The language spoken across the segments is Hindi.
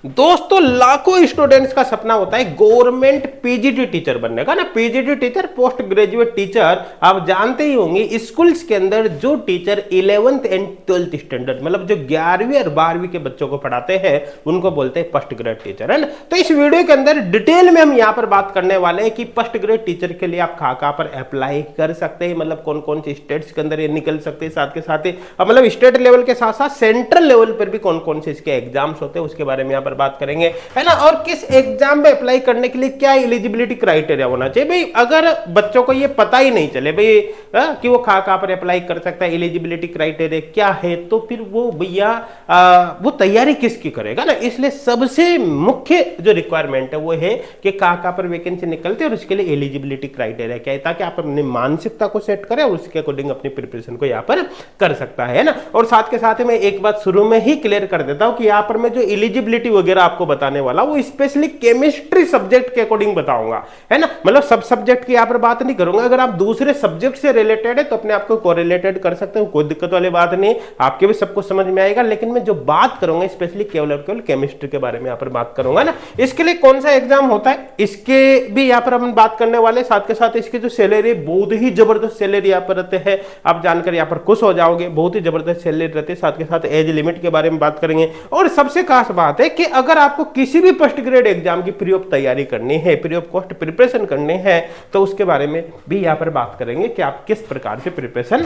दोस्तों लाखों स्टूडेंट्स का सपना होता है गवर्नमेंट पीजीटी टीचर बनने का ना। PGT teacher, post graduate teacher, आप जानते ही होंगे स्कूल्स के अंदर जो teacher 11th and 12th standard मतलब जो 11वीं और 12वीं के बच्चों को पढ़ाते हैं उनको बोलते हैं फर्स्ट ग्रेड टीचर, है ना। तो इस वीडियो के अंदर डिटेल में हम यहां पर बात करने वाले हैं कि फर्स्ट ग्रेड टीचर के लिए आप कहां पर अप्लाई कर सकते हैं, मतलब कौन कौन से स्टेट्स के अंदर ये निकल सकते हैं, साथ के साथ ही मतलब स्टेट लेवल के साथ साथ सेंट्रल लेवल पर भी कौन कौन से इसके एग्जाम्स होते हैं उसके बारे में यहां पर बात करेंगे, है ना। और किस एग्जाम में अप्लाई करने के लिए क्या एलिजिबिलिटी क्राइटेरिया होना चाहिए। भाई अगर बच्चों को ये पता ही नहीं चले भाई कि वो कहां पर अप्लाई कर सकता है, एलिजिबिलिटी क्राइटेरिया क्या है, तो फिर वो भैया वो तैयारी किसकी करेगा ना। इसलिए सबसे मुख्य जो रिक्वायरमेंट है वो है कि कहां पर वैकेंसी निकलती है और उसके लिए एलिजिबिलिटी क्राइटेरिया क्या है, ताकि आप अपनी मानसिकता को सेट करें और उसके अकॉर्डिंग अपनी प्रिपरेशन को यहां पर कर सकता है ना। और साथ के साथ मैं एक बात शुरू में ही क्लियर कर देता हूं कि यहां पर मैं जो एलिजिबिलिटी वगैरह आपको बताने वाला वो स्पेशली केमिस्ट्री सब्जेक्ट के अकॉर्डिंग बताऊंगा, है ना। मतलब सब सब्जेक्ट की यहां पर बात नहीं करूंगा। अगर आप दूसरे सब्जेक्ट से रिलेटेड है तो अपने आप को कोरिलेटेड कर सकते हो, कोई दिक्कत वाली बात नहीं, आपके भी सबको समझ में आएगा। लेकिन मैं जो बात करूंगा स्पेशली केवल और केवल केमिस्ट्री के बारे में यहां पर बात करूंगा ना। इसके लिए कौन सा एग्जाम होता है इसके भी यहां पर हम बात करने वाले, साथ के साथ इसकी जो सैलरी बहुत ही जबरदस्त सैलरी यहां पर रहते हैं, आप जानकर यहां पर खुश हो जाओगे, बहुत ही जबरदस्त सैलरी रहती है। साथ के साथ एज लिमिट के बारे में बात करेंगे और सबसे खास बात है कि अगर आपको किसी भी फर्स्ट ग्रेड एग्जाम की फ्री ऑफ तैयारी करनी है, फ्री ऑफ कॉस्ट प्रिपरेशन करनी है, तो उसके बारे में भी यहां पर बात करेंगे कि आप किस प्रकार से प्रिपरेशन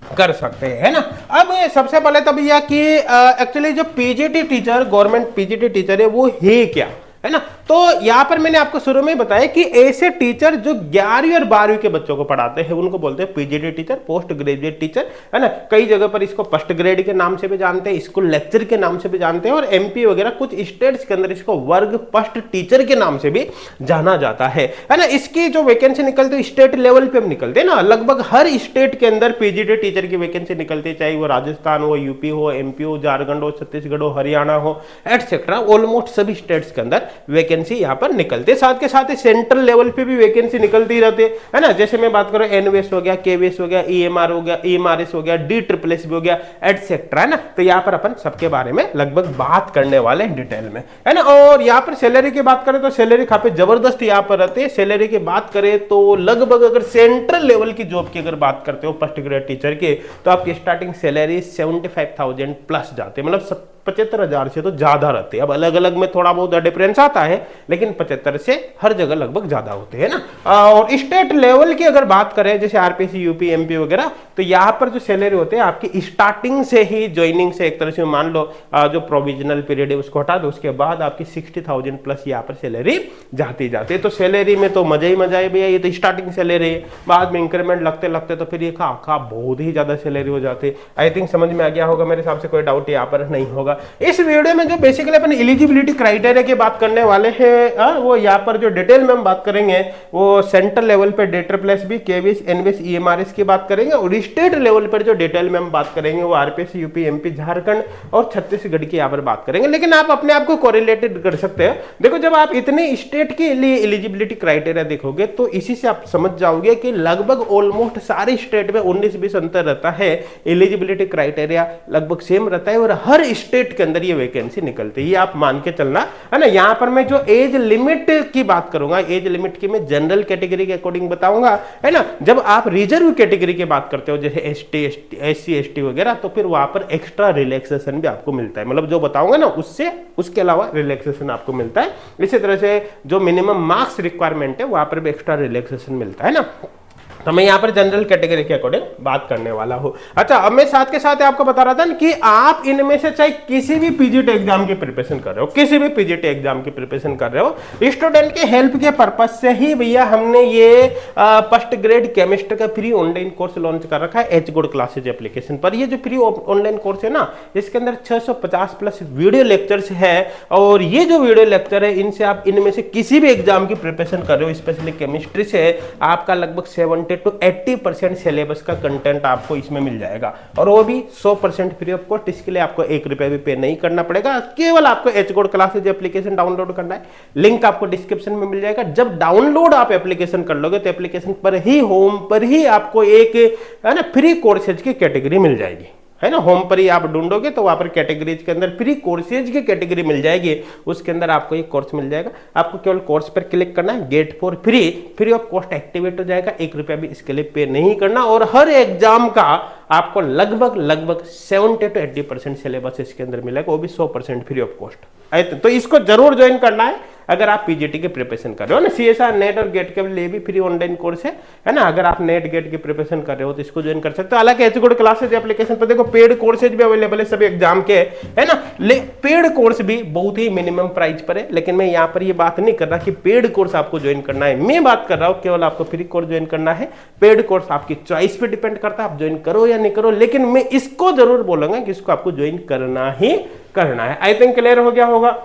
कर सकते हैं, है ना। अब सबसे पहले तो भैया कि एक्चुअली जो PGT teacher, government PGT teacher है वो है क्या, है ना। तो यहां पर मैंने आपको शुरू में बताया कि ऐसे टीचर जो 11वीं और 12वीं के बच्चों को पढ़ाते हैं उनको बोलते हैं PGT teacher, post graduate teacher, है ना। कई जगह पर इसको फर्स्ट ग्रेड के नाम से भी जानते हैं, स्कूल लेक्चर के नाम से भी जानते हैं, और एमपी वगैरह कुछ स्टेट्स के अंदर इसको वर्ग फर्स्ट टीचर के नाम से भी जाना जाता है ना। इसकी जो वैकेंसी निकलती है स्टेट लेवल पे निकलते हैं ना, लगभग हर स्टेट के अंदर पीजीटी टीचर की वैकेंसी निकलती है, चाहे वो राजस्थान हो, यूपी हो, एमपी हो, झारखंड हो, छत्तीसगढ़ हो, हरियाणा हो, एटसेट्रा। ऑलमोस्ट सभी स्टेट्स के अंदर वैकेंसी यहां पर निकलते। साथ के साथ सेंट्रल लेवल पे भी वैकेंसी निकलती रहती है ना। जैसे मैं बात करूं एनवीएस हो गया, केवीएस हो गया, ईएमआर हो गया, ईएमआरएस हो गया, डी ट्रिपल एस भी हो गया, एटसेट्रा, है ना। तो यहां पर अपन सबके बारे में लगभग बात करने वाले हैं डिटेल में, है ना। और यहां पर सैलरी की बात करें तो सैलरी काफी जबरदस्त यहां पर रहती है। सैलरी की बात करें तो लगभग अगर सेंट्रल लेवल की जॉब की अगर बात करते हो फर्स्ट ग्रेड टीचर की, तो आपकी स्टार्टिंग सैलरी 75,000 प्लस जाते हैं, मतलब 75,000 से तो ज्यादा रहते हैं। अब अलग अलग में थोड़ा बहुत डिफरेंस आता है, लेकिन 75 से हर जगह लगभग ज्यादा होते हैं ना। और स्टेट लेवल की अगर बात करें जैसे आरपीसी, यूपी, एमपी वगैरह, तो यहां पर जो सैलरी होते हैं आपकी स्टार्टिंग से ही, ज्वाइनिंग से एक तरह से मान लो जो प्रोविजनल पीरियड है उसको हटा दो, उसके बाद आपकी 60,000 प्लस यहाँ पर सैलरी जाती जाती है। तो सैलरी में तो मजा ही मजा है भैया, ये तो स्टार्टिंग सैलरी है, बाद में इंक्रीमेंट लगते लगते तो फिर ये खा बहुत ही ज्यादा सैलरी हो जाती है। आई थिंक समझ में आ गया होगा, मेरे हिसाब से कोई डाउट यहाँ पर नहीं होगा। इस वीडियो में जो बेसिकली अपन एलिजिबिलिटी क्राइटेरिया की बात करने वाले हैं वो यहाँ पर जो डिटेल में हम बात करेंगे वो सेंट्रल लेवल पे D triple S B, KVS, NVS, EMRS की बात करेंगे, और स्टेट लेवल पर जो डिटेल में हम बात करेंगे वो आरपीएस, यूपी, एमपी, झारखंड और छत्तीसगढ़ की यहाँ पर बात करेंगे। लेकिन आप अपने आप को कोरिलेटेड कर सकते हैं। देखो जब आप इतने स्टेट के लिए एलिजिबिलिटी क्राइटेरिया देखोगे तो इसी से आप समझ जाओगे कि लगभग ऑलमोस्ट सारे स्टेट में 19-20 अंतर रहता है, एलिजिबिलिटी क्राइटेरिया लगभग सेम रहता है, और हर स्टेट के अंदर ये वैकेंसी निकलती है, ये आप मान के चलना, है ना। यहां पर मैं जो एज लिमिट की बात करूंगा, एज लिमिट की मैं जनरल कैटेगरी के अकॉर्डिंग बताऊंगा, है ना। जब आप रिजर्व कैटेगरी की बात करते हो जैसे एससी, एसटी वगैरह, तो फिर वहां पर एक्स्ट्रा रिलैक्सेशन भी आपको मिलता है, मतलब जो बताऊंगा ना उससे उसके अलावा रिलैक्सेशन आपको मिलता है। इसी तरह से जो मिनिमम मार्क्स रिक्वायरमेंट है वहां पर भी एक्स्ट्रा रिलैक्सेशन मिलता है ना। तो मैं यहाँ पर जनरल कैटेगरी के अकॉर्डिंग बात करने वाला हूँ। अच्छा, अब मैं साथ के साथ आपको बता रहा था कि आप इनमें से चाहे किसी भी पीजीटी एग्जाम की प्रिपरेशन कर रहे हो, किसी भी पीजीटी एग्जाम की प्रिपरेशन कर रहे हो, स्टूडेंट के हेल्प के पर्पज से ही भैया हमने ये फर्स्ट ग्रेड केमिस्ट्री का फ्री ऑनलाइन कोर्स लॉन्च कर रखा है एचगुड क्लासेज एप्लीकेशन पर। ये जो फ्री ऑनलाइन कोर्स है ना, इसके अंदर 650 प्लस वीडियो लेक्चर्स है, और ये जो वीडियो लेक्चर है इनसे आप इनमें से किसी भी एग्जाम की प्रिपरेशन कर रहे हो, स्पेशली केमिस्ट्री से, आपका लगभग 70 to 80% सिलेबस का कंटेंट आपको इसमें मिल जाएगा, और वो भी 100% फ्री ऑफ कॉस्ट। इसके लिए आपको 1 रुपया भी पे नहीं करना पड़ेगा, केवल आपको एचगुड क्लासेज एप्लीकेशन डाउनलोड करना है। लिंक आपको डिस्क्रिप्शन में मिल जाएगा। जब डाउनलोड आप एप्लीकेशन कर लोगे तो एप्लीकेशन पर ही, होम पर ही आपको एक, है ना, फ्री कोर्सेज की कैटेगरी मिल जाएगी, है ना, होम पर ही आप ढूंढोगे तो वहां पर कैटेगरीज के अंदर फ्री कोर्सेज की कैटेगरी मिल जाएगी, उसके अंदर आपको ये कोर्स मिल जाएगा। आपको केवल कोर्स पर क्लिक करना है, get for free of cost activate हो जाएगा, 1 रुपया भी इसके लिए पे नहीं करना। और हर एग्जाम का आपको लगभग 70 to 80% सिलेबस इसके अंदर मिलेगा, वो भी 100% फ्री ऑफ कॉस्ट। तो इसको जरूर ज्वाइन करना है अगर आप पीजीटी की प्रिपरेशन कर रहे हो ना। सीएसआर नेट और गेट के लिए भी फ्री ऑनलाइन कोर्स है ना। अगर आप नेट गेट की प्रिपरेशन कर रहे हो तो इसको ज्वाइन कर सकते हो। हालांकि एच गुड क्लासेज एप्लीकेशन पर देखो पेड कोर्सेज भी अवेलेबल है सभी एग्जाम के, है ना। पेड कोर्स भी बहुत ही मिनिमम प्राइस पर है, लेकिन मैं यहाँ पर ये बात नहीं कर रहा कि पेड कोर्स आपको ज्वाइन करना है। मैं बात कर रहा हूँ केवल आपको फ्री कोर्स ज्वाइन करना है। पेड कोर्स आपकी चॉइस पे डिपेंड करता है, आप ज्वाइन करो या नहीं करो, लेकिन मैं इसको जरूर बोलूंगा कि इसको आपको ज्वाइन करना ही करना है। आई थिंक क्लियर हो गया होगा।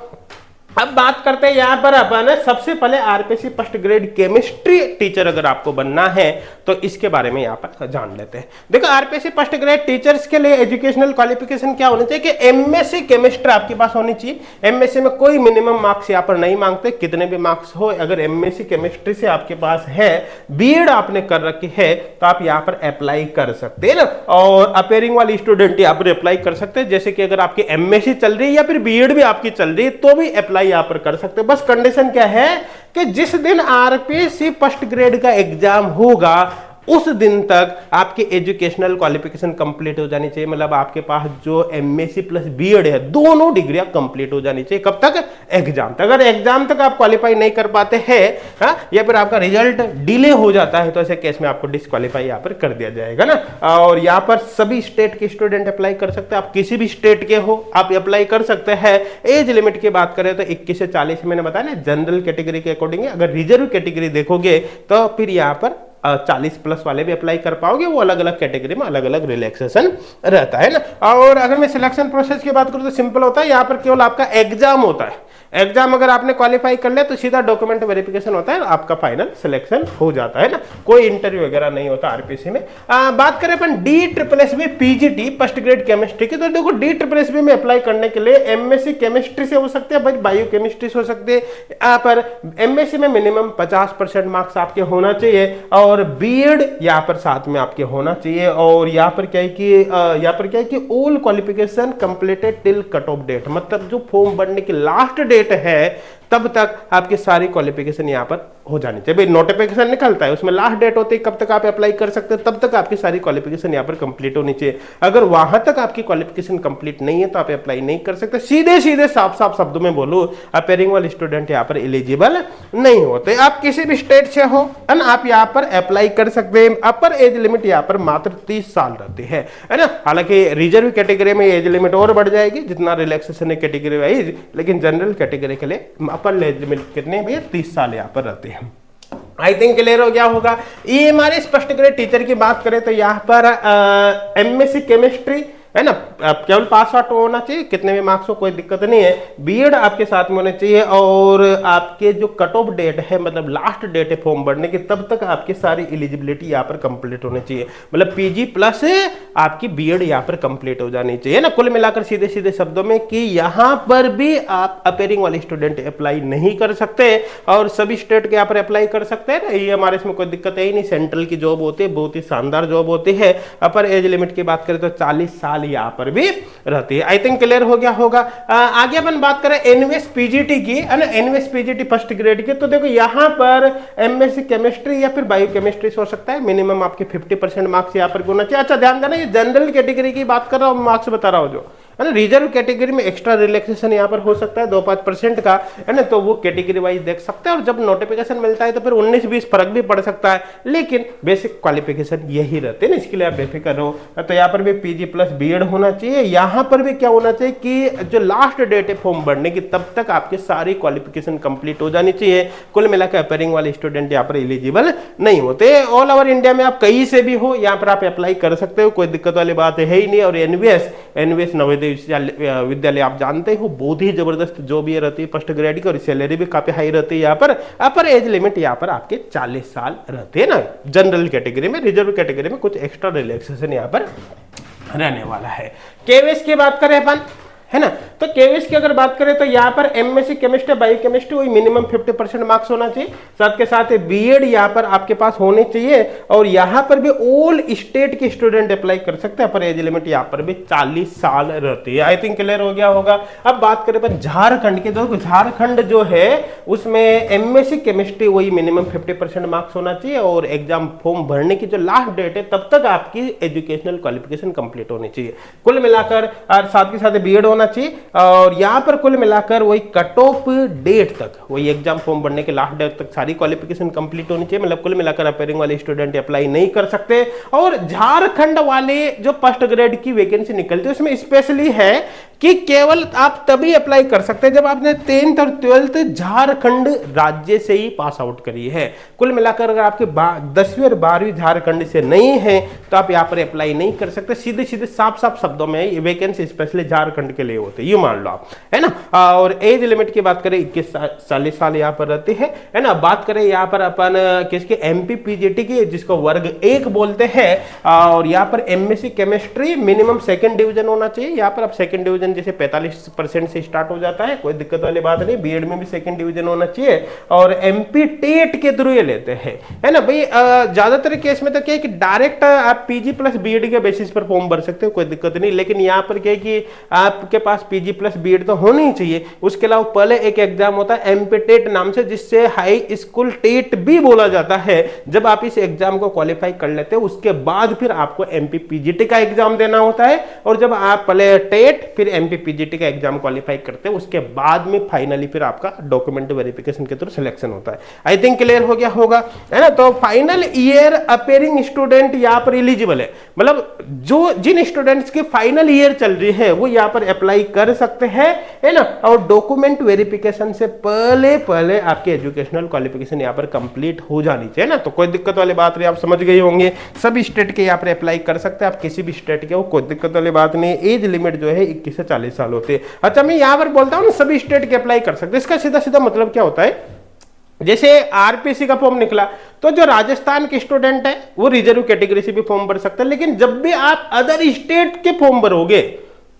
अब बात करते हैं यहां पर अपन सबसे पहले RPC first grade chemistry teacher अगर आपको बनना है तो इसके बारे में यहां पर जान लेते हैं। देखो आरपीसी फर्स्ट ग्रेड टीचर्स के लिए एजुकेशनल क्वालिफिकेशन क्या होनी चाहिए कि एमएससी केमिस्ट्री आपके पास होनी चाहिए। एमएससी में कोई मिनिमम मार्क्स यहां पर नहीं मांगते, कितने भी मार्क्स हो, अगर एमएससी केमिस्ट्री से आपके पास है, बीएड आपने कर रखी है तो आप यहां पर अप्लाई कर सकते हैं ना। और अपेयरिंग वाली स्टूडेंट यहां पर अप्लाई कर सकते हैं, जैसे कि अगर आपकी एमएससी चल रही है या फिर बीएड भी आपकी चल रही है तो भी अप्लाई यहां पर कर सकते हैं। बस कंडीशन क्या है कि जिस दिन आरपीसी फर्स्ट ग्रेड का एग्जाम होगा उस दिन तक आपकी एजुकेशनल क्वालिफिकेशन कंप्लीट हो जानी चाहिए। मतलब आपके पास जो एमएससी प्लस बीएड है दोनों डिग्रियां कंप्लीट हो जानी चाहिए। कब तक? एग्जाम तक। अगर एग्जाम तक आप क्वालिफाई नहीं कर पाते हैं या फिर आपका रिजल्ट डिले हो जाता है तो ऐसे केस में आपको डिस्क्वालीफाई यहाँ पर कर दिया जाएगा ना। और यहाँ पर सभी स्टेट के स्टूडेंट अप्लाई कर सकते हैं, आप किसी भी स्टेट के हो आप अप्लाई कर सकते हैं। एज लिमिट की बात करें तो 21 से 40 मैंने बताया ना, जनरल कैटेगरी के अकॉर्डिंग। अगर रिजर्व कैटेगरी देखोगे तो फिर यहाँ पर 40 प्लस वाले भी अप्लाई कर पाओगे, वो अलग अलग कैटेगरी में अलग अलग रिलैक्सेशन रहता है ना। और अगर मैं सिलेक्शन प्रोसेस की बात करूं तो सिंपल होता है, यहाँ पर केवल आपका एग्जाम होता है। एग्जाम अगर आपने क्वालिफाई कर लिया तो सीधा डॉक्यूमेंट वेरिफिकेशन होता है, आपका फाइनल सिलेक्शन हो जाता है ना, कोई इंटरव्यू वगैरह नहीं होता आरपीसी में। बात करें अपन DSSS PGT first grade chemistry की, तो देखो DSSS में अप्लाई करने के लिए एमएससी केमिस्ट्री से हो सकते हैं, बायो केमिस्ट्री से हो सकते हैं। यहाँ पर एमएससी में मिनिमम 50% मार्क्स आपके होना चाहिए और बीएड यहाँ पर साथ में आपके होना चाहिए। और यहाँ पर क्या है कि all qualification completed till cut off date, मतलब जो फॉर्म भरने की लास्ट डेट है तब तक आपकी सारी क्वालिफिकेशन यहां पर हो जानी चाहिए। भाई नोटिफिकेशन निकलता है उसमें लास्ट डेट होती है कब तक आप अप्लाई कर सकते हैं, तब तक आपकी सारी क्वालिफिकेशन यहां पर कंप्लीट होनी चाहिए। अगर वहां तक आपकी क्वालिफिकेशन कंप्लीट नहीं है तो आप अप्लाई नहीं कर सकते। सीधे साफ शब्दों में बोलूं, अपेयरिंग वाले स्टूडेंट यहां पर एलिजिबल नहीं होते। आप किसी भी स्टेट से हो ना, आप यहां पर अप्लाई कर सकते हैं। अपर एज लिमिट यहां पर मात्र 30 साल रहती है ना। हालांकि रिजर्व कैटेगरी में एज लिमिट और बढ़ जाएगी जितना रिलैक्सेशन है कैटेगरी वाइज, लेकिन जनरल कैटेगरी के लिए अपर एज लिमिट कितने भैया 30 साल यहाँ पर रहते हैं। आई थिंक क्लियर हो गया होगा। ये हमारे फर्स्ट ग्रेड टीचर की बात करें तो यहाँ पर एमएससी केमिस्ट्री है ना, केवल पास आउट होना चाहिए, कितने भी मार्क्स हो कोई दिक्कत नहीं है। बीएड आपके साथ में होने चाहिए और आपके जो कट ऑफ डेट है, मतलब लास्ट डेट है फॉर्म भरने की, तब तक आपकी सारी एलिजिबिलिटी यहाँ पर कंप्लीट होनी चाहिए। मतलब पीजी प्लस आपकी बीएड यहाँ पर कंप्लीट हो जानी चाहिए ना। कुल मिलाकर सीधे शब्दों में कि यहाँ पर भी आप अपेयरिंग वाले स्टूडेंट अप्लाई नहीं कर सकते और सभी स्टेट के यहाँ पर अप्लाई कर सकते हैं ना। ये हमारे इसमें कोई दिक्कत है ही नहीं। सेंट्रल की जॉब होती है, बहुत ही शानदार जॉब होती है। अपर एज लिमिट की बात करें तो 40 साल यहाँ पर भी रहती है। आई थिंक क्लियर हो गया होगा। आगे अपन बात करें एनवीएस पीजीटी की, है ना, एनवीएस पीजीटी फर्स्ट ग्रेड की, तो देखो यहाँ पर एमएससी केमिस्ट्री या फिर बायो केमिस्ट्री हो सकता है। मिनिमम आपके 50% मार्क्स यहाँ पर होना चाहिए। अच्छा ध्यान देना, ये जनरल कैटेगरी की बात कर रहा हूँ, मार्क्स बता रहा हूँ जो है ना। रिजर्व कैटेगरी में एक्स्ट्रा रिलैक्सेशन यहाँ पर हो सकता है 2-5% का, है ना, तो वो कैटेगरी वाइज देख सकते हैं। और जब नोटिफिकेशन मिलता है तो फिर 19-20 फर्क भी पड़ सकता है, लेकिन बेसिक क्वालिफिकेशन यही रहते हैं ना, इसके लिए आप बेफिक्र रहो। तो यहाँ पर भी पीजी प्लस बीएड होना चाहिए। यहाँ पर भी क्या होना चाहिए कि जो लास्ट डेट है फॉर्म भरने की तब तक आपकी सारी क्वालिफिकेशन कंप्लीट हो जानी चाहिए। कुल मिलाकर अपेयरिंग वाले स्टूडेंट यहाँ पर एलिजिबल नहीं होते। ऑल ओवर इंडिया में आप कहीं से भी हो यहाँ पर आप अप्लाई कर सकते हो, कोई दिक्कत वाली बात है ही नहीं। और एनवीएस नवोदय विद्यालय आप जानते हो, बहुत ही जबरदस्त जॉब ये रहती है फर्स्ट ग्रेड की, और सैलरी भी काफी हाई रहती है। यहाँ पर अपर एज लिमिट यहाँ पर आपके 40 साल रहते हैं ना जनरल कैटेगरी में। रिजर्व कैटेगरी में कुछ एक्स्ट्रा रिलैक्सेशन यहाँ पर रहने वाला है। केवीएस की बात करें अपन, है ना। तो केमिस्ट की अगर बात करें तो यहाँ पर एमएससी केमिस्ट्री बायोकेमिस्ट्री वही मिनिमम 50% मार्क्स होना चाहिए, साथ के साथ बीएड यहाँ पर आपके पास होने चाहिए। और यहाँ पर भी ऑल स्टेट के स्टूडेंट अप्लाई कर सकते हैं, पर एज लिमिट यहाँ पर भी 40 साल रहती है। आई थिंक क्लियर हो गया होगा। अब बात करें पर झारखंड के, तो झारखंड जो है उसमें एमएससी केमिस्ट्री वही मिनिमम 50% मार्क्स होना चाहिए, और एग्जाम फॉर्म भरने की जो लास्ट डेट है तब तक आपकी एजुकेशनल क्वालिफिकेशन कंप्लीट होनी चाहिए। कुल मिलाकर और साथ के साथ बीएड होना चाहिए, और यहाँ पर कुल मिलाकर वही कट ऑफ डेट तक, वही एग्जाम फॉर्म भरने के लास्ट डेट तक सारी क्वालिफिकेशन कंप्लीट होनी चाहिए। मतलब कुल मिलाकर अपेयरिंग वाले स्टूडेंट अप्लाई नहीं कर सकते। और झारखंड वाले जो फर्स्ट ग्रेड की वैकेंसी निकलती है उसमें स्पेशली है कि केवल आप तभी अप्लाई कर सकते हैं जब आपने 10th और 12th झारखंड राज्य से ही पास आउट करी है। कुल मिलाकर अगर आपके 10वीं और 12वीं झारखंड से नहीं है तो आप यहाँ पर अप्लाई नहीं कर सकते। सीधे सीधे साफ साफ शब्दों में वैकेंसी स्पेशली झारखंड के लिए होते हैं, ये मान लो आप, है ना। और एज लिमिट की बात करें 21-40 साल यहाँ पर रहती है ना। बात करें यहाँ पर अपन किसके एमपी पीजीटी की, जिसको वर्ग 1 बोलते हैं। और यहाँ पर MSc chemistry minimum 2nd division होना चाहिए। यहाँ पर आप 2nd डिवीजन जैसे 45% से स्टार्ट हो जाता है, कोई दिक्कत वाली बात नहीं। बीएड में भी 2nd डिवीजन होना चाहिए, और एमपी टेट के थ्रू ये लेते हैं, है ना भाई। ज्यादातर केस में तो क्या है कि डायरेक्ट आप पीजी प्लस बीएड के बेसिस पर फॉर्म भर सकते हो, कोई दिक्कत नहीं। लेकिन यहाँ पर क्या है कि आपके पास पीजी प्लस बीएड तो होनी ही चाहिए। उसके अलावा पहले एक एग्जाम होता है एमपी टेट नाम से, जिससे हाई स्कूल टेट भी बोला जाता है। जब आप इस एग्जाम को क्वालिफाई कर लेते हो उसके बाद फिर आपको एमपी पीजीटी का एग्जाम देना होता है, और जब आप पहले टेट फिर एमपी पीजीटी का एग्जाम क्वालिफाई करते हैं उसके बाद में फाइनली फिर आपका डॉक्यूमेंट वेरिफिकेशन के थ्रू सिलेक्शन होता है। आई थिंक क्लियर हो गया होगा, है ना। तो फाइनल ईयर अपेयरिंग स्टूडेंट यहाँ पर एलिजिबल है, मतलब जो जिन स्टूडेंट्स की फाइनल ईयर चल रही है वो यहाँ पर अप्लाई कर सकते हैं, है ना। और डॉक्यूमेंट वेरिफिकेशन से पहले आपकी एजुकेशनल क्वालिफिकेशन यहाँ पर कंप्लीट हो जानी चाहिए ना। तो कोई दिक्कत वाली बात नहीं, आप समझ गए होंगे। सभी स्टेट के यहाँ पर अप्लाई कर सकते हैं, आप किसी भी स्टेट के हो, कोई दिक्कत वाली बात नहीं। एज लिमिट जो है 21 से 40 साल होते हैं। अच्छा, मैं यहाँ पर बोलता हूँ सभी स्टेट के अप्लाई कर सकते हैं। इसका सीधा सीधा मतलब क्या होता है, जैसे आरपीसी का फॉर्म निकला तो जो राजस्थान के स्टूडेंट है वो रिजर्व कैटेगरी से भी फॉर्म भर सकते हैं, लेकिन जब भी आप अदर स्टेट के फॉर्म भरोगे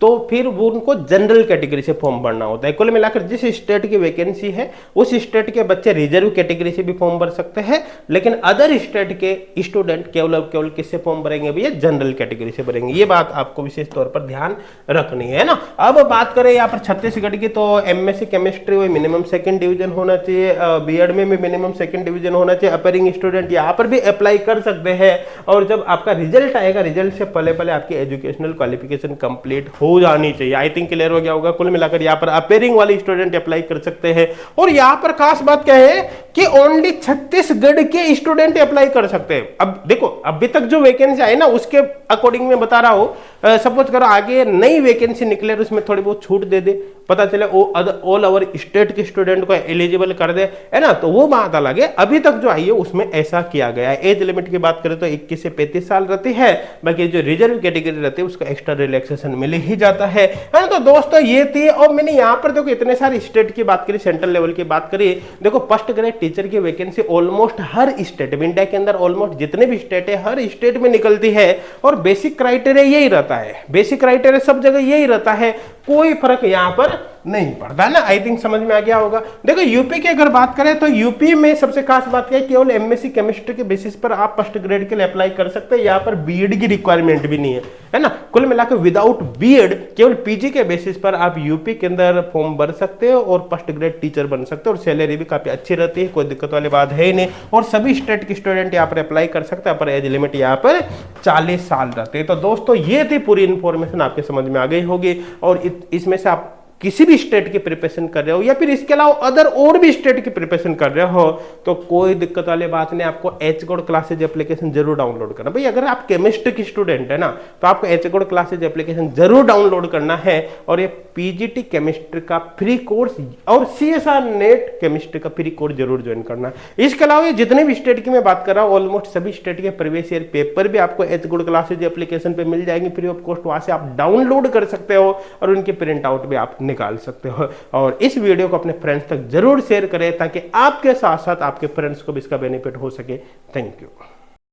तो फिर वो उनको जनरल कैटेगरी से फॉर्म भरना होता है। कुल मिलाकर जिस स्टेट की वैकेंसी है उस स्टेट के बच्चे रिजर्व कैटेगरी से भी फॉर्म भर सकते हैं, लेकिन अदर स्टेट के स्टूडेंट केवल किससे फॉर्म भरेंगे भैया, जनरल कैटेगरी से भरेंगे। ये बात आपको विशेष तौर पर ध्यान रखनी है ना। अब बात करें यहाँ पर छत्तीसगढ़ की, तो एमएससी केमिस्ट्री वही मिनिमम 2nd डिवीजन होना चाहिए, बीएड में भी मिनिमम 2nd डिवीजन होना चाहिए। अपेयरिंग स्टूडेंट यहाँ पर भी अप्लाई कर सकते हैं, और जब आपका रिजल्ट आएगा रिजल्ट से पहले आपकी एजुकेशनल क्वालिफिकेशन कंप्लीट हो जानी चाहिए। आई थिंक क्लियर हो गया होगा। कुल मिलाकर यहाँ पर अपेयरिंग वाले स्टूडेंट अप्लाई कर सकते हैं। और यहाँ पर खास बात क्या है कि ओनली छत्तीसगढ़ के स्टूडेंट अप्लाई कर सकते हैं। अब देखो, अभी तक जो वैकेंसी आई ना उसके अकॉर्डिंग मैं बता रहा हूं। सपोज करो आगे नई वैकेंसी निकले और उसमें थोड़ी बहुत छूट दे दे, पता चले ऑल ओवर स्टेट के स्टूडेंट को एलिजिबल कर दे, है ना, तो वो बात अलग है। अभी तक जो आई है उसमें ऐसा किया गया है। एज लिमिट की बात करें तो 21 से 35 साल रहती है, बाकी जो रिजर्व कैटेगरी रहती है उसका एक्स्ट्रा रिलैक्सेशन मिल ही जाता है ना। तो दोस्तों ये थी, और मैंने यहाँ पर देखो इतने सारे स्टेट की बात करी, सेंट्रल लेवल की बात करी। देखो फर्स्ट ग्रेड टीचर की वैकेंसी ऑलमोस्ट हर स्टेट में, इंडिया के अंदर ऑलमोस्ट जितने भी स्टेट है हर स्टेट में निकलती है, और बेसिक क्राइटेरिया यही रहता है। बेसिक क्राइटेरिया सब जगह यही रहता है, कोई फर्क यहाँ पर नहीं पड़ता ना। आई थिंक समझ में आ गया होगा। देखो यूपी की अगर बात करें तो यूपी में सबसे खास बात क्या है, केवल एमएससी केमिस्ट्री के बेसिस पर आप फर्स्ट ग्रेड के लिए अप्लाई कर सकते हैं। यहाँ पर बीएड की रिक्वायरमेंट भी नहीं है ना। कुल मिलाकर विदाउट बीएड केवल पीजी के बेसिस पर आप यूपी के अंदर फॉर्म भर सकते हो और फर्स्ट ग्रेड टीचर बन सकते हो, और सैलरी भी काफी अच्छी रहती है, कोई दिक्कत वाली बात है ही नहीं। और सभी स्टेट के स्टूडेंट यहाँ पर अप्लाई कर सकते हैं, पर एज लिमिट यहाँ पर 40 साल रहते हैं। तो दोस्तों ये थी पूरी इंफॉर्मेशन, आपके समझ में आ गई होगी। और इसमें से आप किसी भी स्टेट की प्रिपरेशन कर रहे हो या फिर इसके अलावा अदर और भी स्टेट की प्रिपरेशन कर रहे हो तो कोई दिक्कत वाली बात नहीं, आपको एच गोड क्लासेज एप्लीकेशन जरूर डाउनलोड करना। भाई अगर आप केमिस्ट्री की स्टूडेंट है ना तो आपको एच गोड क्लासेज एप्लीकेशन जरूर डाउनलोड करना है, और ये पीजीटी केमिस्ट्री का फ्री कोर्स और सीएसआर नेट केमिस्ट्री का फ्री कोर्स जरूर ज्वाइन करना है। इसके अलावा ये जितने भी स्टेट की मैं बात कर रहा हूँ ऑलमोस्ट सभी स्टेट के प्रीवियस ईयर पेपर भी आपको एच गोड क्लासेज एप्लीकेशन पे मिल जाएंगे फ्री ऑफ कॉस्ट, वहां से आप डाउनलोड कर सकते हो और उनके प्रिंट आउट भी आप निकाल सकते हो। और इस वीडियो को अपने फ्रेंड्स तक जरूर शेयर करें ताकि आपके साथ साथ आपके फ्रेंड्स को भी इसका बेनिफिट हो सके। Thank you.